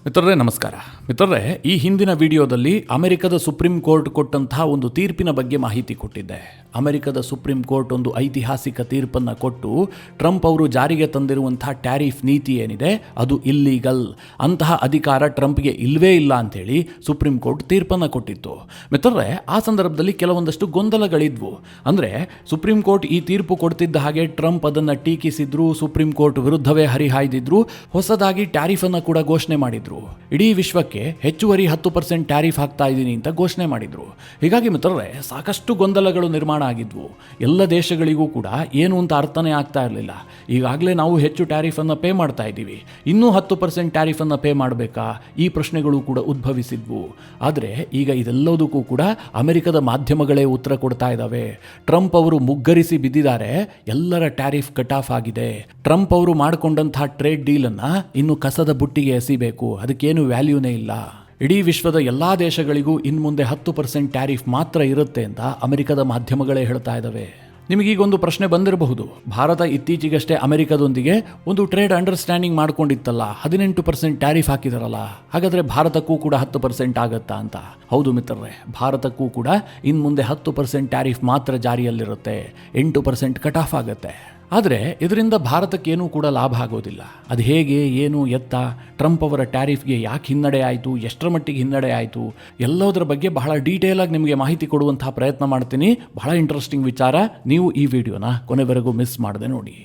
ಮಿತ್ರರೇ ನಮಸ್ಕಾರ. ಮಿತ್ರರೇ, ಈ ಹಿಂದಿನ ವಿಡಿಯೋದಲ್ಲಿ ಅಮೆರಿಕದ ಸುಪ್ರೀಂ ಕೋರ್ಟ್ ಕೊಟ್ಟಂತಹ ಒಂದು ತೀರ್ಪಿನ ಬಗ್ಗೆ ಮಾಹಿತಿ ಕೊಟ್ಟಿದ್ದೆ. ಅಮೆರಿಕದ ಸುಪ್ರೀಂ ಕೋರ್ಟ್ ಒಂದು ಐತಿಹಾಸಿಕ ತೀರ್ಪನ್ನು ಕೊಟ್ಟು ಟ್ರಂಪ್ ಅವರು ಜಾರಿಗೆ ತಂದಿರುವಂತಹ ಟ್ಯಾರಿಫ್ ನೀತಿ ಏನಿದೆ ಅದು ಇಲ್ಲೀಗಲ್, ಅಂತಹ ಅಧಿಕಾರ ಟ್ರಂಪ್ಗೆ ಇಲ್ಲವೇ ಇಲ್ಲ ಅಂಥೇಳಿ ಸುಪ್ರೀಂ ಕೋರ್ಟ್ ತೀರ್ಪನ್ನು ಕೊಟ್ಟಿತ್ತು. ಮಿತ್ರರೇ, ಆ ಸಂದರ್ಭದಲ್ಲಿ ಕೆಲವೊಂದಷ್ಟು ಗೊಂದಲಗಳಿದ್ವು. ಅಂದರೆ ಸುಪ್ರೀಂ ಕೋರ್ಟ್ ಈ ತೀರ್ಪು ಕೊಡ್ತಿದ್ದ ಹಾಗೆ ಟ್ರಂಪ್ ಅದನ್ನು ಟೀಕಿಸಿದ್ರು, ಸುಪ್ರೀಂ ಕೋರ್ಟ್ ವಿರುದ್ಧವೇ ಹರಿಹಾಯ್ದಿದ್ರು, ಹೊಸದಾಗಿ ಟ್ಯಾರಿಫನ್ನು ಕೂಡ ಘೋಷಣೆ ಮಾಡಿದ್ರು. ಇಡೀ ವಿಶ್ವಕ್ಕೆ ಹೆಚ್ಚುವರಿ 10% ಟ್ಯಾರಿಫ್ ಹಾಕ್ತಾ ಇದ್ದೀನಿ ಅಂತ ಘೋಷಣೆ ಮಾಡಿದ್ರು. ಹೀಗಾಗಿ ಮಿತ್ರರೇ, ಸಾಕಷ್ಟು ಗೊಂದಲಗಳು ನಿರ್ಮಾಣ ಆಗಿದ್ವು. ಎಲ್ಲ ದೇಶಗಳಿಗೂ ಕೂಡ ಏನು ಅಂತ ಅರ್ಥನೇ ಆಗ್ತಾ ಇರಲಿಲ್ಲ. ಈಗಾಗಲೇ ನಾವು ಹೆಚ್ಚು ಟ್ಯಾರಿಫನ್ನು ಪೇ ಮಾಡ್ತಾ ಇದ್ದೀವಿ, ಇನ್ನೂ 10% ಟ್ಯಾರಿಫನ್ನು ಪೇ ಮಾಡಬೇಕಾ, ಈ ಪ್ರಶ್ನೆಗಳು ಕೂಡ ಉದ್ಭವಿಸಿದ್ವು. ಆದರೆ ಈಗ ಇದೆಲ್ಲದಕ್ಕೂ ಕೂಡ ಅಮೆರಿಕದ ಮಾಧ್ಯಮಗಳೇ ಉತ್ತರ ಕೊಡ್ತಾ ಇದ್ದಾವೆ. ಟ್ರಂಪ್ ಅವರು ಮುಗ್ಗರಿಸಿ ಬಿದ್ದಿದ್ದಾರೆ, ಎಲ್ಲರ ಟ್ಯಾರಿಫ್ ಕಟ್ ಆಫ್ ಆಗಿದೆ, ಟ್ರಂಪ್ ಅವರು ಮಾಡಿಕೊಂಡಂತಹ ಟ್ರೇಡ್ ಡೀಲನ್ನು ಇನ್ನು ಕಸದ ಬುಟ್ಟಿಗೆ ಎಸಿಬೇಕು, ಅದಕ್ಕೇನು ವ್ಯಾಲ್ಯೂನೇ ಇಲ್ಲ, ಇಡೀ ವಿಶ್ವದ ಎಲ್ಲ ದೇಶಗಳಿಗೂ ಇನ್ನು ಮುಂದೆ 10% ಟ್ಯಾರಿಫ್ ಮಾತ್ರ ಇರುತ್ತೆ ಅಂತ ಅಮೆರಿಕದ ಮಾಧ್ಯಮಗಳೇ ಹೇಳ್ತಾ ಇದ್ದಾವೆ. ನಿಮಗೀಗೊಂದು ಪ್ರಶ್ನೆ ಬಂದಿರಬಹುದು, ಭಾರತ ಇತ್ತೀಚೆಗಷ್ಟೇ ಅಮೆರಿಕದೊಂದಿಗೆ ಒಂದು ಟ್ರೇಡ್ ಅಂಡರ್ಸ್ಟ್ಯಾಂಡಿಂಗ್ ಮಾಡ್ಕೊಂಡಿತ್ತಲ್ಲ, 18% ಟ್ಯಾರಿಫ್ ಹಾಕಿದಾರಲ್ಲ, ಹಾಗಾದರೆ ಭಾರತಕ್ಕೂ ಕೂಡ 10% ಆಗುತ್ತಾ ಅಂತ. ಹೌದು ಮಿತ್ರರೇ, ಭಾರತಕ್ಕೂ ಕೂಡ ಇನ್ನು ಮುಂದೆ 10% ಟ್ಯಾರಿಫ್ ಮಾತ್ರ ಜಾರಿಯಲ್ಲಿರುತ್ತೆ, 8% ಕಟ್ ಆಫ್ ಆಗುತ್ತೆ. ಆದರೆ ಇದರಿಂದ ಭಾರತಕ್ಕೇನೂ ಕೂಡ ಲಾಭ ಆಗೋದಿಲ್ಲ. ಅದು ಹೇಗೆ, ಏನು, ಎತ್ತ, ಟ್ರಂಪ್ ಅವರ ಟ್ಯಾರಿಫ್ಗೆ ಯಾಕೆ ಹಿನ್ನಡೆ ಆಯಿತು, ಎಷ್ಟರ ಮಟ್ಟಿಗೆ ಹಿನ್ನಡೆ ಆಯಿತು, ಎಲ್ಲದರ ಬಗ್ಗೆ ಬಹಳ ಡೀಟೇಲಾಗಿ ನಿಮಗೆ ಮಾಹಿತಿ ಕೊಡುವಂತಹ ಪ್ರಯತ್ನ ಮಾಡ್ತೀನಿ. ಬಹಳ ಇಂಟ್ರೆಸ್ಟಿಂಗ್ ವಿಚಾರ, ನೀವು ಈ ವಿಡಿಯೋನ ಕೊನೆವರೆಗೂ ಮಿಸ್ ಮಾಡದೆ ನೋಡಿ.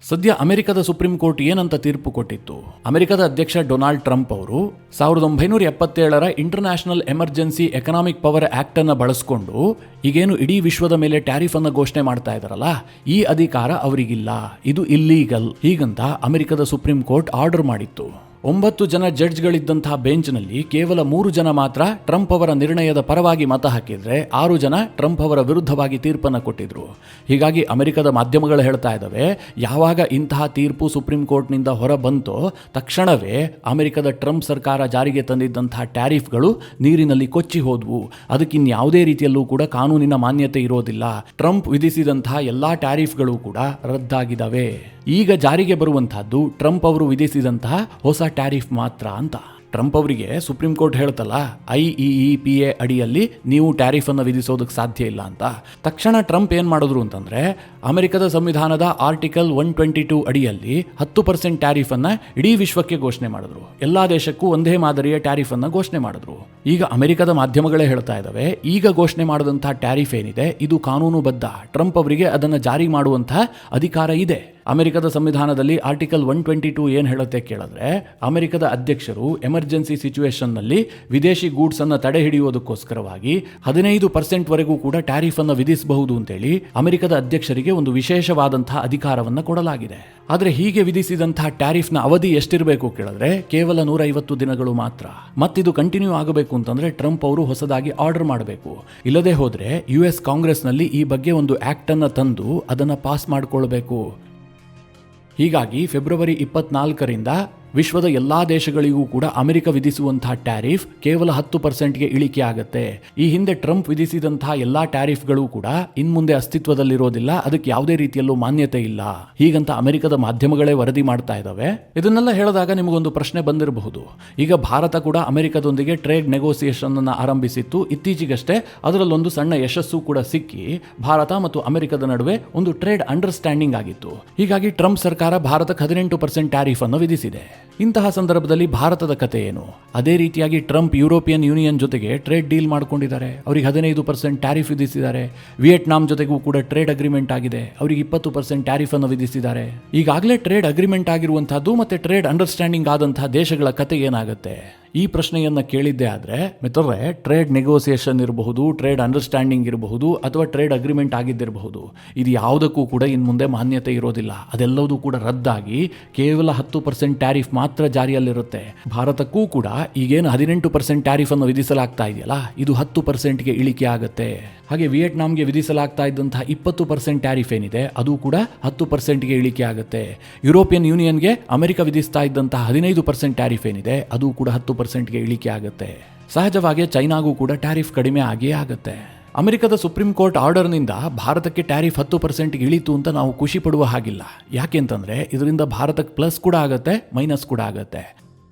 ಸದ್ಯ ಅಮೆರಿಕದ ಸುಪ್ರೀಂ ಕೋರ್ಟ್ ಏನಂತ ತೀರ್ಪು ಕೊಟ್ಟಿತ್ತು? ಅಮೆರಿಕದ ಅಧ್ಯಕ್ಷ ಡೊನಾಲ್ಡ್ ಟ್ರಂಪ್ ಅವರು 1977ರ international emergency economic power act ಅನ್ನು ಬಳಸಿಕೊಂಡು ಈಗೇನು ಇಡೀ ವಿಶ್ವದ ಮೇಲೆ ಟ್ಯಾರಿಫ್ ಅನ್ನು ಘೋಷಣೆ ಮಾಡ್ತಾ ಇದ್ದಾರಲ್ಲ, ಈ ಅಧಿಕಾರ ಅವರಿಗಿಲ್ಲ, ಇದು ಇಲ್ಲೀಗಲ್, ಹೀಗಂತ ಅಮೆರಿಕದ ಸುಪ್ರೀಂ ಕೋರ್ಟ್ ಆರ್ಡರ್ ಮಾಡಿತ್ತು. 9 ಜನ ಜಡ್ಜ್ಗಳಿದ್ದಂತಹ ಬೆಂಚ್ನಲ್ಲಿ ಕೇವಲ 3 ಜನ ಮಾತ್ರ ಟ್ರಂಪ್ ಅವರ ನಿರ್ಣಯದ ಪರವಾಗಿ ಮತ ಹಾಕಿದ್ರೆ, 6 ಜನ ಟ್ರಂಪ್ ಅವರ ವಿರುದ್ಧವಾಗಿ ತೀರ್ಪನ್ನು ಕೊಟ್ಟಿದ್ರು. ಹೀಗಾಗಿ ಅಮೆರಿಕದ ಮಾಧ್ಯಮಗಳು ಹೇಳ್ತಾ ಇದ್ದಾವೆ, ಯಾವಾಗ ಇಂತಹ ತೀರ್ಪು ಸುಪ್ರೀಂ ಕೋರ್ಟ್ನಿಂದ ಹೊರ ಬಂತೋ ತಕ್ಷಣವೇ ಅಮೆರಿಕದ ಟ್ರಂಪ್ ಸರ್ಕಾರ ಜಾರಿಗೆ ತಂದಿದ್ದಂತಹ ಟ್ಯಾರಿಫ್ಗಳು ನೀರಿನಲ್ಲಿ ಕೊಚ್ಚಿ ಹೋದ್ವು, ಅದಕ್ಕಿನ್ಯಾವುದೇ ರೀತಿಯಲ್ಲೂ ಕೂಡ ಕಾನೂನಿನ ಮಾನ್ಯತೆ ಇರೋದಿಲ್ಲ, ಟ್ರಂಪ್ ವಿಧಿಸಿದಂತಹ ಎಲ್ಲಾ ಟ್ಯಾರಿಫ್ಗಳು ಕೂಡ ರದ್ದಾಗಿದ್ದಾವೆ. ಈಗ ಜಾರಿಗೆ ಬರುವಂತಹದ್ದು ಟ್ರಂಪ್ ಅವರು ವಿಧಿಸಿದಂತಹ ಹೊಸ ಟ್ಯಾರಿಫ್ ಮಾತ್ರ ಅಂತ. ಟ್ರಂಪ್ ಅವರಿಗೆ ಸುಪ್ರೀಂ ಕೋರ್ಟ್ ಹೇಳ್ತಲ್ಲ, IEEPA ಅಡಿಯಲ್ಲಿ ನೀವು ಟ್ಯಾರಿಫ್ ಅನ್ನು ವಿಧಿಸೋದಕ್ಕೆ ಸಾಧ್ಯ ಇಲ್ಲ ಅಂತ. ತಕ್ಷಣ ಟ್ರಂಪ್ ಏನು ಮಾಡಿದ್ರು ಅಂತಂದ್ರೆ, ಅಮೆರಿಕದ ಸಂವಿಧಾನದ ಆರ್ಟಿಕಲ್ 122 ಅಡಿಯಲ್ಲಿ 10% ಟ್ಯಾರಿಫ್ ಅನ್ನ ಇಡೀ ವಿಶ್ವಕ್ಕೆ ಘೋಷಣೆ ಮಾಡಿದ್ರು. ಎಲ್ಲಾ ದೇಶಕ್ಕೂ ಒಂದೇ ಮಾದರಿಯ ಟ್ಯಾರಿಫ್ ಅನ್ನ ಘೋಷಣೆ ಮಾಡಿದ್ರು. ಈಗ ಅಮೆರಿಕದ ಮಾಧ್ಯಮಗಳೇ ಹೇಳ್ತಾ ಇದ್ದಾವೆ, ಈಗ ಘೋಷಣೆ ಮಾಡಿದಂತಹ ಟ್ಯಾರಿಫ್ ಏನಿದೆ ಇದು ಕಾನೂನುಬದ್ಧ, ಟ್ರಂಪ್ ಅವರಿಗೆ ಅದನ್ನು ಜಾರಿ ಮಾಡುವಂತಹ ಅಧಿಕಾರ ಇದೆ. ಅಮೆರಿಕದ ಸಂವಿಧಾನದಲ್ಲಿ ಆರ್ಟಿಕಲ್ 122 ಏನು ಹೇಳುತ್ತೆ ಕೇಳಿದ್ರೆ, ಅಮೆರಿಕದ ಅಧ್ಯಕ್ಷರು ಎಮರ್ಜೆನ್ಸಿ ಸಿಚುವೇಶನ್ನಲ್ಲಿ ವಿದೇಶಿ ಗೂಡ್ಸ್ ಅನ್ನು ತಡೆ ಹಿಡಿಯುವುದಕ್ಕೋಸ್ಕರವಾಗಿ 15% ವರೆಗೂ ಕೂಡ ಟ್ಯಾರಿಫ್ ಅನ್ನು ವಿಧಿಸಬಹುದು ಅಂತೇಳಿ ಅಮೆರಿಕದ ಅಧ್ಯಕ್ಷರಿಗೆ ಒಂದು ವಿಶೇಷವಾದಂತಹ ಅಧಿಕಾರವನ್ನು ಕೊಡಲಾಗಿದೆ. ಆದರೆ ಹೀಗೆ ವಿಧಿಸಿದಂತಹ ಟ್ಯಾರಿಫ್ನ ಅವಧಿ ಎಷ್ಟಿರಬೇಕು ಕೇಳಿದ್ರೆ ಕೇವಲ 150 ದಿನಗಳು ಮಾತ್ರ. ಮತ್ತಿದು ಕಂಟಿನ್ಯೂ ಆಗಬೇಕು ಅಂತಂದ್ರೆ ಟ್ರಂಪ್ ಅವರು ಹೊಸದಾಗಿ ಆರ್ಡರ್ ಮಾಡಬೇಕು. ಇಲ್ಲದೆ ಹೋದ್ರೆ US ಕಾಂಗ್ರೆಸ್ನಲ್ಲಿ ಈ ಬಗ್ಗೆ ಒಂದು ಆಕ್ಟ್ ಅನ್ನು ತಂದು ಅದನ್ನು ಪಾಸ್ ಮಾಡಿಕೊಳ್ಬೇಕು. ಹೀಗಾಗಿ ಫೆಬ್ರವರಿ 24ರಿಂದ ವಿಶ್ವದ ಎಲ್ಲಾ ದೇಶಗಳಿಗೂ ಕೂಡ ಅಮೆರಿಕ ವಿಧಿಸುವಂತಹ ಟ್ಯಾರಿಫ್ ಕೇವಲ 10%ಗೆ ಇಳಿಕೆ ಆಗುತ್ತೆ. ಈ ಹಿಂದೆ ಟ್ರಂಪ್ ವಿಧಿಸಿದಂತಹ ಎಲ್ಲಾ ಟ್ಯಾರಿಫ್ಗಳು ಕೂಡ ಇನ್ಮುಂದೆ ಅಸ್ತಿತ್ವದಲ್ಲಿರೋದಿಲ್ಲ, ಅದಕ್ಕೆ ಯಾವುದೇ ರೀತಿಯಲ್ಲೂ ಮಾನ್ಯತೆ ಇಲ್ಲ, ಹೀಗಂತ ಅಮೆರಿಕದ ಮಾಧ್ಯಮಗಳೇ ವರದಿ ಮಾಡ್ತಾ ಇದ್ದಾವೆ. ಇದನ್ನೆಲ್ಲ ಹೇಳಿದಾಗ ನಿಮಗೊಂದು ಪ್ರಶ್ನೆ ಬಂದಿರಬಹುದು, ಈಗ ಭಾರತ ಕೂಡ ಅಮೆರಿಕದೊಂದಿಗೆ ಟ್ರೇಡ್ ನೆಗೋಸಿಯೇಷನ್ ಅನ್ನು ಆರಂಭಿಸಿತ್ತು. ಇತ್ತೀಚೆಗಷ್ಟೇ ಅದರಲ್ಲೊಂದು ಸಣ್ಣ ಯಶಸ್ಸು ಕೂಡ ಸಿಕ್ಕಿ ಭಾರತ ಮತ್ತು ಅಮೆರಿಕದ ನಡುವೆ ಒಂದು ಟ್ರೇಡ್ ಅಂಡರ್ಸ್ಟ್ಯಾಂಡಿಂಗ್ ಆಗಿತ್ತು. ಹೀಗಾಗಿ ಟ್ರಂಪ್ ಸರ್ಕಾರ ಭಾರತಕ್ಕೆ 18% ಟ್ಯಾರಿಫ್ ಅನ್ನು ವಿಧಿಸಿದೆ. ಇಂತಹ ಸಂದರ್ಭದಲ್ಲಿ ಭಾರತದ ಕತೆ ಏನು? ಅದೇ ರೀತಿಯಾಗಿ ಟ್ರಂಪ್ ಯುರೋಪಿಯನ್ ಯೂನಿಯನ್ ಜೊತೆಗೆ ಟ್ರೇಡ್ ಡೀಲ್ ಮಾಡ್ಕೊಂಡಿದ್ದಾರೆ, ಅವರಿಗೆ 15% ಟ್ಯಾರಿಫ್ ವಿಧಿಸಿದ್ದಾರೆ. ವಿಯೆಟ್ನಾಂ ಜೊತೆಗೂ ಕೂಡ ಟ್ರೇಡ್ ಅಗ್ರಿಮೆಂಟ್ ಆಗಿದೆ, ಅವರಿಗೆ 20% ಟ್ಯಾರಿಫ್ ಅನ್ನು ವಿಧಿಸಿದ್ದಾರೆ. ಈಗಾಗಲೇ ಟ್ರೇಡ್ ಅಗ್ರಿಮೆಂಟ್ ಆಗಿರುವಂತಹದ್ದು ಮತ್ತೆ ಟ್ರೇಡ್ ಅಂಡರ್ಸ್ಟ್ಯಾಂಡಿಂಗ್ ಆದಂತಹ ದೇಶಗಳ ಕತೆ ಏನಾಗುತ್ತೆ? ಈ ಪ್ರಶ್ನೆಯನ್ನು ಕೇಳಿದ್ದೆ ಆದರೆ ಮಿತ್ರರೇ, ಟ್ರೇಡ್ ನೆಗೋಸಿಯೇಷನ್ ಇರಬಹುದು, ಟ್ರೇಡ್ ಅಂಡರ್ಸ್ಟ್ಯಾಂಡಿಂಗ್ ಇರಬಹುದು, ಅಥವಾ ಟ್ರೇಡ್ ಅಗ್ರಿಮೆಂಟ್ ಆಗಿದ್ದಿರಬಹುದು, ಇದು ಯಾವುದಕ್ಕೂ ಕೂಡ ಇನ್ನು ಮುಂದೆ ಮಾನ್ಯತೆ ಇರೋದಿಲ್ಲ. ಅದೆಲ್ಲವೂ ಕೂಡ ರದ್ದಾಗಿ ಕೇವಲ 10% ಟ್ಯಾರಿಫ್ ಮಾತ್ರ ಜಾರಿಯಲ್ಲಿರುತ್ತೆ. ಭಾರತಕ್ಕೂ ಕೂಡ ಈಗೇನು 18% ಟ್ಯಾರಿಫ್ ಅನ್ನು ವಿಧಿಸಲಾಗ್ತಾ ಇದೆಯಲ್ಲ, ಇದು 10%ಗೆ ಇಳಿಕೆ ಆಗುತ್ತೆ. ಹಾಗೆ ವಿಯೆಟ್ನಾಂಗೆ ವಿಧಿಸಲಾಗ್ತಾ ಇದ್ದಂತಹ 20% ಟ್ಯಾರಿಫ್ ಏನಿದೆ ಅದು ಕೂಡ 10%ಗೆ ಇಳಿಕೆ ಆಗುತ್ತೆ. ಯುರೋಪಿಯನ್ ಯೂನಿಯನ್ಗೆ ಅಮೆರಿಕ ವಿಧಿಸ್ತಾ ಇದ್ದಂತಹ 15% ಟ್ಯಾರಿಫ್ ಏನಿದೆ ಅದು ಕೂಡ 10%ಗೆ ಇಳಿಕೆ ಆಗುತ್ತೆ. ಸಹಜವಾಗಿ ಚೈನಾಗೂ ಕೂಡ ಟ್ಯಾರಿಫ್ ಕಡಿಮೆ ಆಗಿಯೇ ಆಗುತ್ತೆ. ಅಮೆರಿಕದ ಸುಪ್ರೀಂ ಕೋರ್ಟ್ ಆರ್ಡರ್ನಿಂದ ಭಾರತಕ್ಕೆ ಟ್ಯಾರಿಫ್ 10% ಇಳಿತು ಅಂತ ನಾವು ಖುಷಿ ಪಡುವ ಹಾಗಿಲ್ಲ. ಯಾಕೆಂತಂದ್ರೆ ಇದರಿಂದ ಭಾರತಕ್ಕೆ ಪ್ಲಸ್ ಕೂಡ ಆಗುತ್ತೆ, ಮೈನಸ್ ಕೂಡ ಆಗುತ್ತೆ.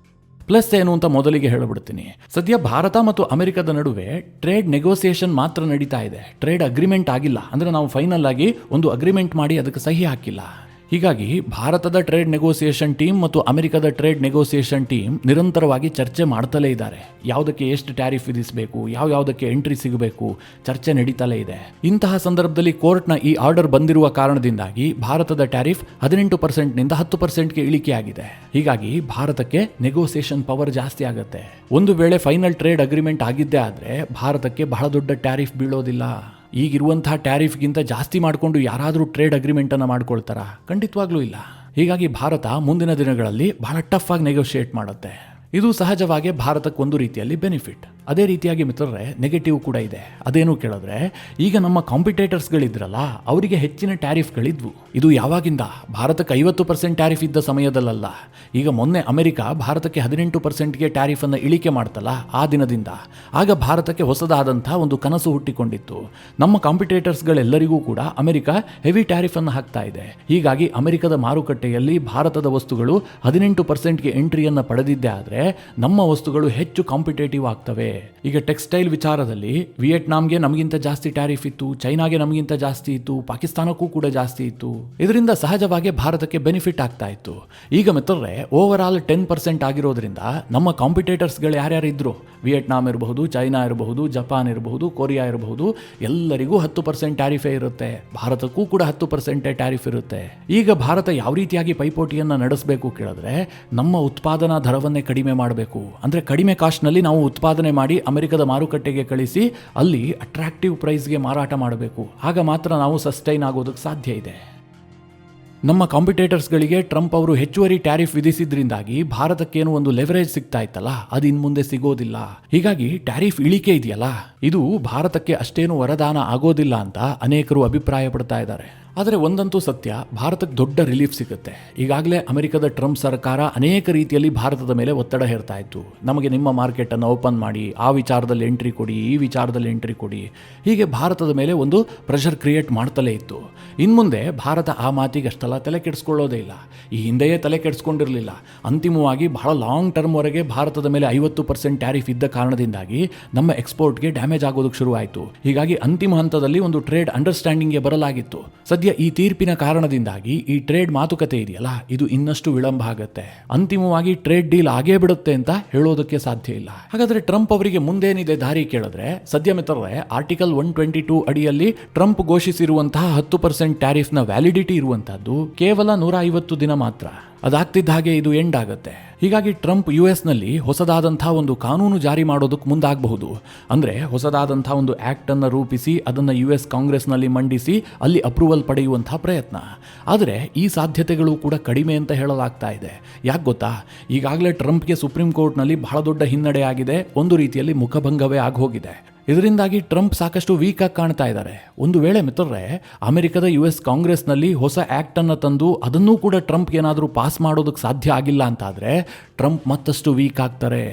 ಪ್ಲಸ್ ಏನು ಅಂತ ಮೊದಲಿಗೆ ಹೇಳಿಬಿಡ್ತೀನಿ. ಸದ್ಯ ಭಾರತ ಮತ್ತು ಅಮೆರಿಕದ ನಡುವೆ ಟ್ರೇಡ್ ನೆಗೋಸಿಯೇಷನ್ ಮಾತ್ರ ನಡೀತಾ ಇದೆ. ಟ್ರೇಡ್ ಅಗ್ರಿಮೆಂಟ್ ಆಗಿಲ್ಲ. ಅಂದ್ರೆ ನಾವು ಫೈನಲ್ ಆಗಿ ಒಂದು ಅಗ್ರಿಮೆಂಟ್ ಮಾಡಿ ಅದಕ್ಕೆ ಸಹಿ ಹಾಕಿಲ್ಲ. ಹೀಗಾಗಿ ಭಾರತದ ಟ್ರೇಡ್ ನೆಗೋಸಿಯೇಷನ್ ಟೀಮ್ ಮತ್ತು ಅಮೆರಿಕದ ಟ್ರೇಡ್ ನೆಗೋಸಿಯೇಷನ್ ಟೀಮ್ ನಿರಂತರವಾಗಿ ಚರ್ಚೆ ಮಾಡ್ತಲೇ ಇದ್ದಾರೆ. ಯಾವುದಕ್ಕೆ ಎಷ್ಟು ಟ್ಯಾರಿಫ್ ವಿಧಿಸಬೇಕು, ಯಾವುದಕ್ಕೆ ಎಂಟ್ರಿ ಸಿಗಬೇಕು, ಚರ್ಚೆ ನಡೀತಲೇ ಇದೆ. ಇಂತಹ ಸಂದರ್ಭದಲ್ಲಿ ಕೋರ್ಟ್ನ ಈ ಆರ್ಡರ್ ಬಂದಿರುವ ಕಾರಣದಿಂದಾಗಿ ಭಾರತದ ಟ್ಯಾರಿಫ್ 18%ನಿಂದ 10%ಗೆ ಇಳಿಕೆಯಾಗಿದೆ. ಹೀಗಾಗಿ ಭಾರತಕ್ಕೆ ನೆಗೋಸಿಯೇಷನ್ ಪವರ್ ಜಾಸ್ತಿ ಆಗುತ್ತೆ. ಒಂದು ವೇಳೆ ಫೈನಲ್ ಟ್ರೇಡ್ ಅಗ್ರಿಮೆಂಟ್ ಆಗಿದ್ದೇ ಆದರೆ ಭಾರತಕ್ಕೆ ಬಹಳ ದೊಡ್ಡ ಟ್ಯಾರಿಫ್ ಬೀಳೋದಿಲ್ಲ. ಈಗಿರುವಂತಹ ಟ್ಯಾರಿಫ್ಗಿಂತ ಜಾಸ್ತಿ ಮಾಡಿಕೊಂಡು ಯಾರಾದರೂ ಟ್ರೇಡ್ ಅಗ್ರಿಮೆಂಟನ್ನು ಮಾಡ್ಕೊಳ್ತಾರಾ? ಖಂಡಿತವಾಗ್ಲೂ ಇಲ್ಲ. ಹೀಗಾಗಿ ಭಾರತ ಮುಂದಿನ ದಿನಗಳಲ್ಲಿ ಬಹಳ ಟಫ್ ಆಗಿ ನೆಗೋಷಿಯೇಟ್ ಮಾಡುತ್ತೆ. ಇದು ಸಹಜವಾಗಿ ಭಾರತಕ್ಕೆ ಒಂದು ರೀತಿಯಲ್ಲಿ ಬೆನಿಫಿಟ್. ಅದೇ ರೀತಿಯಾಗಿ ಮಿತ್ರರೇ ನೆಗೆಟಿವ್ ಕೂಡ ಇದೆ. ಅದೇನು ಕೇಳಿದ್ರೆ, ಈಗ ನಮ್ಮ ಕಾಂಪಿಟೇಟರ್ಸ್ಗಳಿದ್ರಲ್ಲ ಅವರಿಗೆ ಹೆಚ್ಚಿನ ಟ್ಯಾರಿಫ್ಗಳಿದ್ವು. ಇದು ಯಾವಾಗಿಂದ? ಭಾರತಕ್ಕೆ 50% ಟ್ಯಾರಿಫ್ ಇದ್ದ ಸಮಯದಲ್ಲ. ಈಗ ಮೊನ್ನೆ ಅಮೆರಿಕ ಭಾರತಕ್ಕೆ 18%ಗೆ ಟ್ಯಾರಿಫನ್ನು ಇಳಿಕೆ ಮಾಡ್ತಲ್ಲ, ಆ ದಿನದಿಂದ ಆಗ ಭಾರತಕ್ಕೆ ಹೊಸದಾದಂಥ ಒಂದು ಕನಸು ಹುಟ್ಟಿಕೊಂಡಿತ್ತು. ನಮ್ಮ ಕಾಂಪಿಟೇಟರ್ಸ್ಗಳೆಲ್ಲರಿಗೂ ಕೂಡ ಅಮೆರಿಕ ಹೆವಿ ಟ್ಯಾರಿಫನ್ನು ಹಾಕ್ತಾ ಇದೆ. ಹೀಗಾಗಿ ಅಮೆರಿಕದ ಮಾರುಕಟ್ಟೆಯಲ್ಲಿ ಭಾರತದ ವಸ್ತುಗಳು 18%ಗೆ ಎಂಟ್ರಿಯನ್ನು ಪಡೆದಿದ್ದೇ ಆದರೆ ನಮ್ಮ ವಸ್ತುಗಳು ಹೆಚ್ಚು ಕಾಂಪಿಟೇಟಿವ್ ಆಗ್ತವೆ. ಈಗ ಟೆಕ್ಸ್ಟೈಲ್ ವಿಚಾರದಲ್ಲಿ ವಿಯೆಟ್ನಾಂಗೆ ನಮಗಿಂತ ಜಾಸ್ತಿ ಟ್ಯಾರಿಫ್ ಇತ್ತು, ಚೈನಾಗೆ ನಮಗಿಂತ ಜಾಸ್ತಿ ಇತ್ತು, ಪಾಕಿಸ್ತಾನಕ್ಕೂ ಕೂಡ ಜಾಸ್ತಿ ಇತ್ತು. ಇದರಿಂದ ಸಹಜವಾಗಿ ಭಾರತಕ್ಕೆ ಬೆನಿಫಿಟ್ ಆಗ್ತಾ ಇತ್ತು. ಈಗ ಮಿತ್ರರೇ ಓವರ್ ಆಲ್ 10% ಆಗಿರೋದ್ರಿಂದ ನಮ್ಮ ಕಾಂಪಿಟೇಟರ್ಸ್ಗಳು ಯಾರ್ಯಾರು ಇದ್ರು, ವಿಯೆಟ್ನಾಂ ಇರಬಹುದು, ಚೈನಾ ಇರಬಹುದು, ಜಪಾನ್ ಇರಬಹುದು, ಕೊರಿಯಾ ಇರಬಹುದು, ಎಲ್ಲರಿಗೂ 10% ಟ್ಯಾರಿಫೇ ಇರುತ್ತೆ. ಭಾರತಕ್ಕೂ ಕೂಡ 10% ಟ್ಯಾರಿಫ್ ಇರುತ್ತೆ. ಈಗ ಭಾರತ ಯಾವ ರೀತಿಯಾಗಿ ಪೈಪೋಟಿಯನ್ನು ನಡೆಸಬೇಕು ಕೇಳಿದ್ರೆ, ನಮ್ಮ ಉತ್ಪಾದನಾ ದರವನ್ನೇ ಕಡಿಮೆ ಮಾಡಬೇಕು. ಅಂದ್ರೆ ಕಡಿಮೆ ಕಾಸ್ಟ್ನಲ್ಲಿ ನಾವು ಉತ್ಪಾದನೆ ಮಾಡಿ ಅಮೆರಿಕದ ಮಾರುಕಟ್ಟೆಗೆ ಕಳಿಸಿ ಅಲ್ಲಿ ಅಟ್ರಾಕ್ಟಿವ್ ಪ್ರೈಸ್ಗೆ ಮಾರಾಟ ಮಾಡಬೇಕು. ಆಗ ಮಾತ್ರ ನಾವು ಸಸ್ಟೈನ್ ಆಗೋದಕ್ಕೆ ಸಾಧ್ಯ ಇದೆ. ನಮ್ಮ ಕಾಂಪಿಟೇಟರ್ಸ್ಗಳಿಗೆ ಟ್ರಂಪ್ ಅವರು ಹೆಚ್ಚುವರಿ ಟ್ಯಾರಿಫ್ ವಿಧಿಸಿದ್ರಿಂದಾಗಿ ಭಾರತಕ್ಕೇನು ಒಂದು ಲೆವರೇಜ್ ಸಿಗ್ತಾ ಇತ್ತಲ್ಲ, ಅದು ಇನ್ನು ಮುಂದೆ ಸಿಗೋದಿಲ್ಲ. ಹೀಗಾಗಿ ಟ್ಯಾರಿಫ್ ಇಳಿಕೆ ಇದೆಯಲ್ಲ, ಇದು ಭಾರತಕ್ಕೆ ಅಷ್ಟೇನು ವರದಾನ ಆಗೋದಿಲ್ಲ ಅಂತ ಅನೇಕರು ಅಭಿಪ್ರಾಯ ಪಡ್ತಾ ಇದ್ದಾರೆ. ಆದರೆ ಒಂದಂತೂ ಸತ್ಯ, ಭಾರತಕ್ಕೆ ದೊಡ್ಡ ರಿಲೀಫ್ ಸಿಗುತ್ತೆ. ಈಗಾಗಲೇ ಅಮೆರಿಕದ ಟ್ರಂಪ್ ಸರ್ಕಾರ ಅನೇಕ ರೀತಿಯಲ್ಲಿ ಭಾರತದ ಮೇಲೆ ಒತ್ತಡ ಹೇರ್ತಾ ಇತ್ತು. ನಮಗೆ ನಿಮ್ಮ ಮಾರ್ಕೆಟನ್ನು ಓಪನ್ ಮಾಡಿ, ಆ ವಿಚಾರದಲ್ಲಿ ಎಂಟ್ರಿ ಕೊಡಿ, ಈ ವಿಚಾರದಲ್ಲಿ ಎಂಟ್ರಿ ಕೊಡಿ, ಹೀಗೆ ಭಾರತದ ಮೇಲೆ ಒಂದು ಪ್ರೆಷರ್ ಕ್ರಿಯೇಟ್ ಮಾಡ್ತಲೇ ಇತ್ತು. ಇನ್ಮುಂದೆ ಭಾರತ ಆ ಮಾತಿಗೆ ಅಷ್ಟೆಲ್ಲ ತಲೆ ಕೆಡಿಸ್ಕೊಳ್ಳೋದೇ ಇಲ್ಲ. ಈ ಹಿಂದೆಯೇ ತಲೆ ಕೆಡಿಸ್ಕೊಂಡಿರಲಿಲ್ಲ. ಅಂತಿಮವಾಗಿ ಬಹಳ ಲಾಂಗ್ ಟರ್ಮ್ವರೆಗೆ ಭಾರತದ ಮೇಲೆ 50% ಟ್ಯಾರಿಫ್ ಇದ್ದ ಕಾರಣದಿಂದಾಗಿ ನಮ್ಮ ಎಕ್ಸ್ಪೋರ್ಟ್ಗೆ ಡ್ಯಾಮೇಜ್ ಆಗೋದಕ್ಕೆ ಶುರುವಾಯಿತು. ಹೀಗಾಗಿ ಅಂತಿಮ ಹಂತದಲ್ಲಿ ಒಂದು ಟ್ರೇಡ್ ಅಂಡರ್ಸ್ಟ್ಯಾಂಡಿಂಗ್ಗೆ ಬರಲಾಗಿತ್ತು. ಸದ್ಯ ಈ ತೀರ್ಪಿನ ಕಾರಣದಿಂದಾಗಿ ಈ ಟ್ರೇಡ್ ಮಾತುಕತೆ ಇದೆಯಲ್ಲ, ಇದು ಇನ್ನಷ್ಟು ವಿಳಂಬ ಆಗುತ್ತೆ. ಅಂತಿಮವಾಗಿ ಟ್ರೇಡ್ ಡೀಲ್ ಆಗೇ ಬಿಡುತ್ತೆ ಅಂತ ಹೇಳೋದಕ್ಕೆ ಸಾಧ್ಯ ಇಲ್ಲ. ಹಾಗಾದ್ರೆ ಟ್ರಂಪ್ ಅವರಿಗೆ ಮುಂದೇನಿದೆ ದಾರಿ ಕೇಳಿದ್ರೆ, ಸದ್ಯ ಮಿತ್ರರೇ ಆರ್ಟಿಕಲ್ 122 ಅಡಿಯಲ್ಲಿ ಟ್ರಂಪ್ ಘೋಷಿಸಿರುವಂತಹ 10% ಟ್ಯಾರಿಫ್ನ ವ್ಯಾಲಿಡಿಟಿ ಇರುವಂತಹದ್ದು ಕೇವಲ 150 ದಿನ ಮಾತ್ರ. ಅದಾಗ್ತಿದ್ದ ಹಾಗೆ ಇದು ಎಂಡ್ ಆಗುತ್ತೆ. ಹೀಗಾಗಿ ಟ್ರಂಪ್ ನಲ್ಲಿ ಹೊಸದಾದಂತಹ ಒಂದು ಕಾನೂನು ಜಾರಿ ಮಾಡೋದಕ್ಕೆ ಮುಂದಾಗಬಹುದು. ಅಂದ್ರೆ ಹೊಸದಾದಂತಹ ಒಂದು ಆಕ್ಟ್ ಅನ್ನು ರೂಪಿಸಿ ಅದನ್ನು US ಕಾಂಗ್ರೆಸ್ನಲ್ಲಿ ಮಂಡಿಸಿ ಅಲ್ಲಿ ಅಪ್ರೂವಲ್ ಪಡೆಯುವಂತಹ ಪ್ರಯತ್ನ. ಆದರೆ ಈ ಸಾಧ್ಯತೆಗಳು ಕೂಡ ಕಡಿಮೆ ಅಂತ ಹೇಳಲಾಗ್ತಾ ಇದೆ. ಯಾಕೆ ಗೊತ್ತಾ? ಈಗಾಗಲೇ ಟ್ರಂಪ್ಗೆ ಸುಪ್ರೀಂ ಕೋರ್ಟ್ನಲ್ಲಿ ಬಹಳ ದೊಡ್ಡ ಹಿನ್ನಡೆ ಆಗಿದೆ. ಒಂದು ರೀತಿಯಲ್ಲಿ ಮುಖಭಂಗವೇ ಆಗೋಗಿದೆ. ಇದರಿಂದಾಗಿ ಟ್ರಂಪ್ ಸಾಕಷ್ಟು ವೀಕ್ ಆಗಿ ಕಾಣ್ತಾ ಇದ್ದಾರೆ. ಒಂದು ವೇಳೆ ಮಿತ್ರರೇ ಅಮೆರಿಕದ US ಕಾಂಗ್ರೆಸ್ನಲ್ಲಿ ಹೊಸ ಆಕ್ಟ್ ಅನ್ನು ತಂದು ಅದನ್ನೂ ಕೂಡ ಟ್ರಂಪ್ ಏನಾದರೂ ಪಾಸ್ ಮಾಡೋದಕ್ಕೆ ಸಾಧ್ಯ ಆಗಿಲ್ಲ ಅಂತಾದರೆ ಟ್ರಂಪ್ ಮತ್ತಷ್ಟು ವೀಕ್ ಆಗ್ತಾರೆ.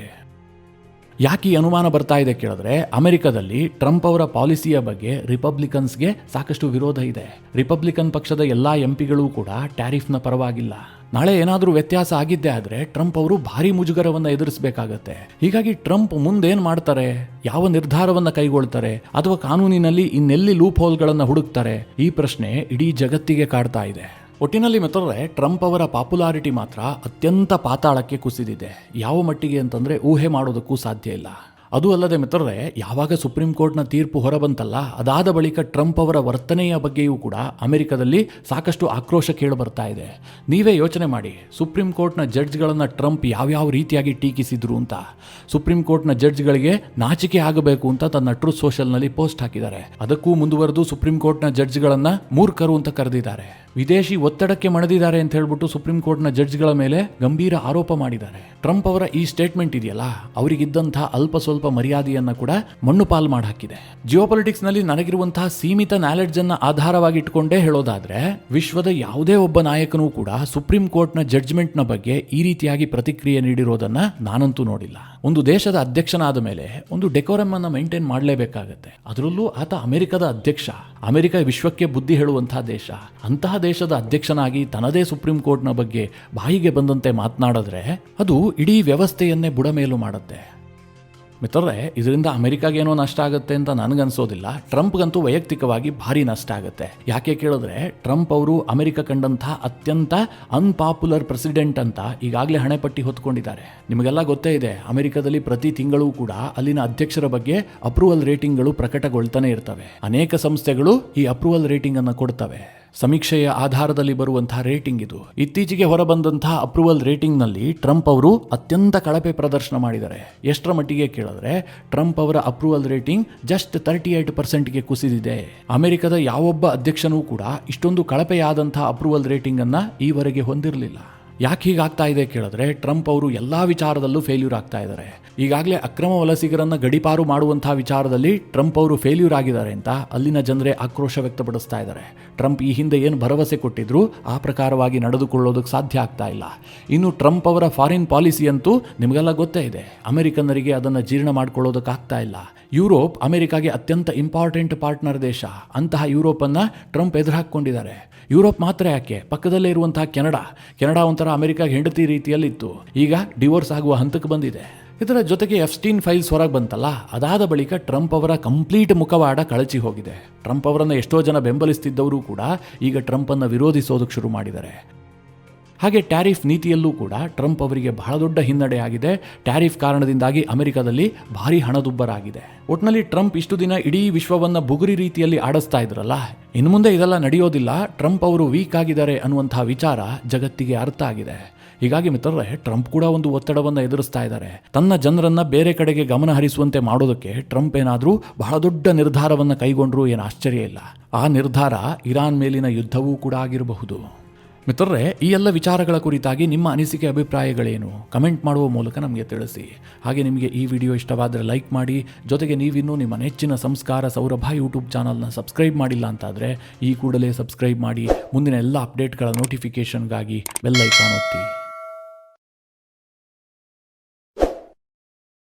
ಯಾಕೆ ಈ ಅನುಮಾನ ಬರ್ತಾ ಇದೆ ಕೇಳಿದ್ರೆ, ಅಮೆರಿಕದಲ್ಲಿ ಟ್ರಂಪ್ ಅವರ ಪಾಲಿಸಿಯ ಬಗ್ಗೆ ರಿಪಬ್ಲಿಕನ್ಸ್ಗೆ ಸಾಕಷ್ಟು ವಿರೋಧ ಇದೆ. ರಿಪಬ್ಲಿಕನ್ ಪಕ್ಷದ ಎಲ್ಲ ಎಂಪಿಗಳು ಕೂಡ ಟ್ಯಾರಿಫ್ನ ಪರವಾಗಿಲ್ಲ. ನಾಳೆ ಏನಾದರೂ ವ್ಯತ್ಯಾಸ ಆಗಿದ್ದೇ ಆದರೆ ಟ್ರಂಪ್ ಅವರು ಭಾರಿ ಮುಜುಗರವನ್ನು ಎದುರಿಸಬೇಕಾಗತ್ತೆ. ಹೀಗಾಗಿ ಟ್ರಂಪ್ ಮುಂದೇನು ಮಾಡ್ತಾರೆ, ಯಾವ ನಿರ್ಧಾರವನ್ನು ಕೈಗೊಳ್ತಾರೆ, ಅಥವಾ ಕಾನೂನಿನಲ್ಲಿ ಇನ್ನೆಲ್ಲಿ ಲೂಪ್ ಹೋಲ್ಗಳನ್ನು ಹುಡುಕ್ತಾರೆ, ಈ ಪ್ರಶ್ನೆ ಇಡೀ ಜಗತ್ತಿಗೆ ಕಾಡ್ತಾ ಇದೆ. ಒಟ್ಟಿನಲ್ಲಿ ಮಿತ್ರರೇ ಟ್ರಂಪ್ ಅವರ ಪಾಪ್ಯುಲಾರಿಟಿ ಮಾತ್ರ ಅತ್ಯಂತ ಪಾತಾಳಕ್ಕೆ ಕುಸಿದಿದೆ. ಯಾವ ಮಟ್ಟಿಗೆ ಅಂತಂದರೆ ಊಹೆ ಮಾಡೋದಕ್ಕೂ ಸಾಧ್ಯ ಇಲ್ಲ. ಅದು ಅಲ್ಲದೆ ಮಿತ್ರರೇ ಯಾವಾಗ ಸುಪ್ರೀಂ ಕೋರ್ಟ್ನ ತೀರ್ಪು ಹೊರಬಂತಲ್ಲ, ಅದಾದ ಬಳಿಕ ಟ್ರಂಪ್ ಅವರ ವರ್ತನೆಯ ಬಗ್ಗೆಯೂ ಕೂಡ ಅಮೆರಿಕದಲ್ಲಿ ಸಾಕಷ್ಟು ಆಕ್ರೋಶ ಕೇಳಿಬರ್ತಾ ಇದೆ. ನೀವೇ ಯೋಚನೆ ಮಾಡಿ, ಸುಪ್ರೀಂ ಕೋರ್ಟ್ನ ಜಡ್ಜ್ಗಳನ್ನು ಟ್ರಂಪ್ ಯಾವ್ಯಾವ ರೀತಿಯಾಗಿ ಟೀಕಿಸಿದ್ರು ಅಂತ. ಸುಪ್ರೀಂ ಕೋರ್ಟ್ನ ಜಡ್ಜ್ಗಳಿಗೆ ನಾಚಿಕೆ ಆಗಬೇಕು ಅಂತ ತನ್ನ ಟ್ರೂತ್ ಸೋಷಲ್ನಲ್ಲಿ ಪೋಸ್ಟ್ ಹಾಕಿದ್ದಾರೆ. ಅದಕ್ಕೂ ಮುಂದುವರೆದು ಸುಪ್ರೀಂ ಕೋರ್ಟ್ನ ಜಡ್ಜ್ಗಳನ್ನು ಮೂರ್ಖರು ಅಂತ ಕರೆದಿದ್ದಾರೆ. ವಿದೇಶಿ ಒತ್ತಡಕ್ಕೆ ಮಣಿದಿದ್ದಾರೆ ಅಂತ ಹೇಳ್ಬಿಟ್ಟು ಸುಪ್ರೀಂ ಕೋರ್ಟ್ನ ಜಡ್ಜ್ಗಳ ಮೇಲೆ ಗಂಭೀರ ಆರೋಪ ಮಾಡಿದ್ದಾರೆ. ಟ್ರಂಪ್ ಅವರ ಈ ಸ್ಟೇಟ್ಮೆಂಟ್ ಇದೆಯಲ್ಲ, ಅವರಿಗಿದ್ದಂತಹ ಅಲ್ಪ ಸ್ವಲ್ಪ ಸ್ವಲ್ಪ ಮರ್ಯಾದೆಯನ್ನ ಕೂಡ ಮಣ್ಣು ಪಾಲು ಮಾಡಿ ಹಾಕಿದೆ. ಜಿಯೋಪೊಲಿಟಿಕ್ಸ್ ನಲ್ಲಿ ನನಗಿರುವಂತಹ ಸೀಮಿತ ನಾಲೆಡ್ಜ್ ಅನ್ನ ಆಧಾರವಾಗಿ ಇಟ್ಕೊಂಡೇ ಹೇಳೋದಾದ್ರೆ, ವಿಶ್ವದ ಯಾವುದೇ ಒಬ್ಬ ನಾಯಕನೂ ಕೂಡ ಸುಪ್ರೀಂ ಕೋರ್ಟ್ ನ ಜಡ್ಜ್ಮೆಂಟ್ ನ ಬಗ್ಗೆ ಈ ರೀತಿಯಾಗಿ ಪ್ರತಿಕ್ರಿಯೆ ನೀಡಿರೋದನ್ನ ನಾನಂತೂ ನೋಡಿಲ್ಲ. ಒಂದು ದೇಶದ ಅಧ್ಯಕ್ಷನಾದ ಮೇಲೆ ಒಂದು ಡೆಕೋರಮ್ ಅನ್ನ ಮೇಂಟೈನ್ ಮಾಡಲೇಬೇಕಾಗತ್ತೆ. ಅದರಲ್ಲೂ ಆತ ಅಮೆರಿಕದ ಅಧ್ಯಕ್ಷ. ಅಮೆರಿಕ ವಿಶ್ವಕ್ಕೆ ಬುದ್ಧಿ ಹೇಳುವಂತಹ ದೇಶ. ಅಂತಹ ದೇಶದ ಅಧ್ಯಕ್ಷನಾಗಿ ತನ್ನದೇ ಸುಪ್ರೀಂ ಕೋರ್ಟ್ನ ಬಗ್ಗೆ ಬಾಯಿಗೆ ಬಂದಂತೆ ಮಾತನಾಡಿದ್ರೆ ಅದು ಇಡೀ ವ್ಯವಸ್ಥೆಯನ್ನೇ ಬುಡಮೇಲು ಮಾಡುತ್ತೆ. ಮಿತ್ರರೇ, ಇದರಿಂದ ಅಮೆರಿಕಾಗೇನೋ ನಷ್ಟ ಆಗುತ್ತೆ ಅಂತ ನನಗನ್ಸೋದಿಲ್ಲ. ಟ್ರಂಪ್ಗಂತೂ ವೈಯಕ್ತಿಕವಾಗಿ ಭಾರಿ ನಷ್ಟ ಆಗುತ್ತೆ. ಯಾಕೆ ಕೇಳಿದ್ರೆ, ಟ್ರಂಪ್ ಅವರು ಅಮೆರಿಕ ಕಂಡಂತಹ ಅತ್ಯಂತ ಅನ್ಪಾಪ್ಯುಲರ್ ಪ್ರೆಸಿಡೆಂಟ್ ಅಂತ ಈಗಾಗಲೇ ಹಣೆಪಟ್ಟಿ ಹೊತ್ಕೊಂಡಿದ್ದಾರೆ. ನಿಮಗೆಲ್ಲ ಗೊತ್ತೇ ಇದೆ, ಅಮೆರಿಕದಲ್ಲಿ ಪ್ರತಿ ತಿಂಗಳೂ ಕೂಡ ಅಲ್ಲಿನ ಅಧ್ಯಕ್ಷರ ಬಗ್ಗೆ ಅಪ್ರೂವಲ್ ರೇಟಿಂಗ್ಗಳು ಪ್ರಕಟಗೊಳ್ತಾನೆ ಇರ್ತವೆ. ಅನೇಕ ಸಂಸ್ಥೆಗಳು ಈ ಅಪ್ರೂವಲ್ ರೇಟಿಂಗ್ ಅನ್ನು ಕೊಡ್ತವೆ. ಸಮೀಕ್ಷೆಯ ಆಧಾರದಲ್ಲಿ ಬರುವಂತಹ ರೇಟಿಂಗ್ ಇದು. ಇತ್ತೀಚೆಗೆ ಹೊರಬಂದಂತಹ ಅಪ್ರೂವಲ್ ರೇಟಿಂಗ್ ನಲ್ಲಿ ಟ್ರಂಪ್ ಅವರು ಅತ್ಯಂತ ಕಳಪೆ ಪ್ರದರ್ಶನ ಮಾಡಿದ್ದಾರೆ. ಎಷ್ಟರ ಮಟ್ಟಿಗೆ ಕೇಳಿದ್ರೆ, ಟ್ರಂಪ್ ಅವರ ಅಪ್ರೂವಲ್ ರೇಟಿಂಗ್ ಜಸ್ಟ್ 38% ಕುಸಿದಿದೆ. ಅಮೆರಿಕದ ಯಾವೊಬ್ಬ ಅಧ್ಯಕ್ಷನೂ ಕೂಡ ಇಷ್ಟೊಂದು ಕಳಪೆಯಾದಂತಹ ಅಪ್ರೂವಲ್ ರೇಟಿಂಗ್ ಅನ್ನ ಈವರೆಗೆ ಹೊಂದಿರಲಿಲ್ಲ. ಯಾಕೆ ಹೀಗಾಗ್ತಾ ಇದೆ ಕೇಳಿದ್ರೆ, ಟ್ರಂಪ್ ಅವರು ಎಲ್ಲಾ ವಿಚಾರದಲ್ಲೂ ಫೇಲ್ಯೂರ್ ಆಗ್ತಾ ಇದ್ದಾರೆ. ಈಗಾಗಲೇ ಅಕ್ರಮ ವಲಸಿಗರನ್ನ ಗಡಿಪಾರು ಮಾಡುವಂತಹ ವಿಚಾರದಲ್ಲಿ ಟ್ರಂಪ್ ಅವರು ಫೇಲ್ಯೂರ್ ಆಗಿದ್ದಾರೆ ಅಂತ ಅಲ್ಲಿನ ಜನರೇ ಆಕ್ರೋಶ ವ್ಯಕ್ತಪಡಿಸ್ತಾ ಇದ್ದಾರೆ. ಟ್ರಂಪ್ ಈ ಹಿಂದೆ ಏನು ಭರವಸೆ ಕೊಟ್ಟಿದ್ರು ಆ ಪ್ರಕಾರವಾಗಿ ನಡೆದುಕೊಳ್ಳೋದಕ್ಕೆ ಸಾಧ್ಯ ಆಗ್ತಾ ಇಲ್ಲ. ಇನ್ನು ಟ್ರಂಪ್ ಅವರ ಫಾರಿನ್ ಪಾಲಿಸಿ ಅಂತೂ ನಿಮಗೆಲ್ಲ ಗೊತ್ತೇ ಇದೆ. ಅಮೆರಿಕನ್ನರಿಗೆ ಅದನ್ನು ಜೀರ್ಣ ಮಾಡ್ಕೊಳ್ಳೋದಕ್ಕಾಗ್ತಾ ಇಲ್ಲ. ಯುರೋಪ್ ಅಮೆರಿಕಾಗೆ ಅತ್ಯಂತ ಇಂಪಾರ್ಟೆಂಟ್ ಪಾರ್ಟ್ನರ್ ದೇಶ. ಅಂತಹ ಯುರೋಪನ್ನು ಟ್ರಂಪ್ ಎದುರಾಕೊಂಡಿದ್ದಾರೆ. ಯುರೋಪ್ ಮಾತ್ರ ಯಾಕೆ, ಪಕ್ಕದಲ್ಲೇ ಇರುವಂತಹ ಕೆನಡಾ ಒಂಥರ ಅಮೆರಿಕಾಗೆ ಹೆಂಡತಿ ರೀತಿಯಲ್ಲಿತ್ತು. ಈಗ ಡಿವೋರ್ಸ್ ಆಗುವ ಹಂತಕ್ಕೆ ಬಂದಿದೆ. ಇದರ ಜೊತೆಗೆ ಎಫ್ಸ್ಟೀನ್ ಫೈಲ್ಸ್ ಹೊರಗೆ ಬಂತಲ್ಲ, ಅದಾದ ಬಳಿಕ ಟ್ರಂಪ್ ಅವರ ಕಂಪ್ಲೀಟ್ ಮುಖವಾಡ ಕಳಚಿ ಹೋಗಿದೆ. ಟ್ರಂಪ್ ಅವರನ್ನು ಎಷ್ಟೋ ಜನ ಬೆಂಬಲಿಸ್ತಿದ್ದವರು ಕೂಡ ಈಗ ಟ್ರಂಪ್ ಅನ್ನು ವಿರೋಧಿಸೋದಕ್ಕೆ ಶುರು ಮಾಡಿದ್ದಾರೆ. ಹಾಗೆ ಟ್ಯಾರಿಫ್ ನೀತಿಯಲ್ಲೂ ಕೂಡ ಟ್ರಂಪ್ ಅವರಿಗೆ ಬಹಳ ದೊಡ್ಡ ಹಿನ್ನಡೆ ಆಗಿದೆ. ಟ್ಯಾರಿಫ್ ಕಾರಣದಿಂದಾಗಿ ಅಮೆರಿಕದಲ್ಲಿ ಭಾರಿ ಹಣದುಬ್ಬರಾಗಿದೆ. ಒಟ್ಟಿನಲ್ಲಿ ಟ್ರಂಪ್ ಇಷ್ಟು ದಿನ ಇಡೀ ವಿಶ್ವವನ್ನ ಬುಗುರಿ ರೀತಿಯಲ್ಲಿ ಆಡಿಸ್ತಾ ಇದ್ರಲ್ಲ, ಇನ್ನು ಮುಂದೆ ಇದೆಲ್ಲ ನಡೆಯೋದಿಲ್ಲ. ಟ್ರಂಪ್ ಅವರು ವೀಕ್ ಆಗಿದ್ದಾರೆ ಅನ್ನುವಂತಹ ವಿಚಾರ ಜಗತ್ತಿಗೆ ಅರ್ಥ ಆಗಿದೆ. ಹೀಗಾಗಿ ಮಿತ್ರರೇ, ಟ್ರಂಪ್ ಕೂಡ ಒಂದು ಒತ್ತಡವನ್ನು ಎದುರಿಸ್ತಾ ಇದ್ದಾರೆ. ತನ್ನ ಜನರನ್ನ ಬೇರೆ ಕಡೆಗೆ ಗಮನ ಹರಿಸುವಂತೆ ಮಾಡೋದಕ್ಕೆ ಟ್ರಂಪ್ ಏನಾದರೂ ಬಹಳ ದೊಡ್ಡ ನಿರ್ಧಾರವನ್ನು ಕೈಗೊಂಡ್ರೂ ಏನು ಆಶ್ಚರ್ಯ ಇಲ್ಲ. ಆ ನಿರ್ಧಾರ ಇರಾನ್ ಮೇಲಿನ ಯುದ್ಧವೂ ಕೂಡ ಆಗಿರಬಹುದು. ಮಿತ್ರರೇ, ಈ ಎಲ್ಲ ವಿಚಾರಗಳ ಕುರಿತಾಗಿ ನಿಮ್ಮ ಅನಿಸಿಕೆ ಅಭಿಪ್ರಾಯಗಳೇನು ಕಮೆಂಟ್ ಮಾಡುವ ಮೂಲಕ ನಮಗೆ ತಿಳಿಸಿ. ಹಾಗೆ ನಿಮಗೆ ಈ ವಿಡಿಯೋ ಇಷ್ಟವಾದರೆ ಲೈಕ್ ಮಾಡಿ. ಜೊತೆಗೆ ನೀವಿನ್ನೂ ನಿಮ್ಮ ನೆಚ್ಚಿನ ಸಂಸ್ಕಾರ ಸೌರಭ ಯೂಟ್ಯೂಬ್ ಚಾನಲ್ನ ಸಬ್ಸ್ಕ್ರೈಬ್ ಮಾಡಿಲ್ಲ ಅಂತಾದರೆ ಈ ಕೂಡಲೇ ಸಬ್ಸ್ಕ್ರೈಬ್ ಮಾಡಿ. ಮುಂದಿನ ಎಲ್ಲ ಅಪ್ಡೇಟ್ಗಳ ನೋಟಿಫಿಕೇಷನ್ಗಾಗಿ ಬೆಲ್ ಐಕಾನ್ ಒತ್ತಿ.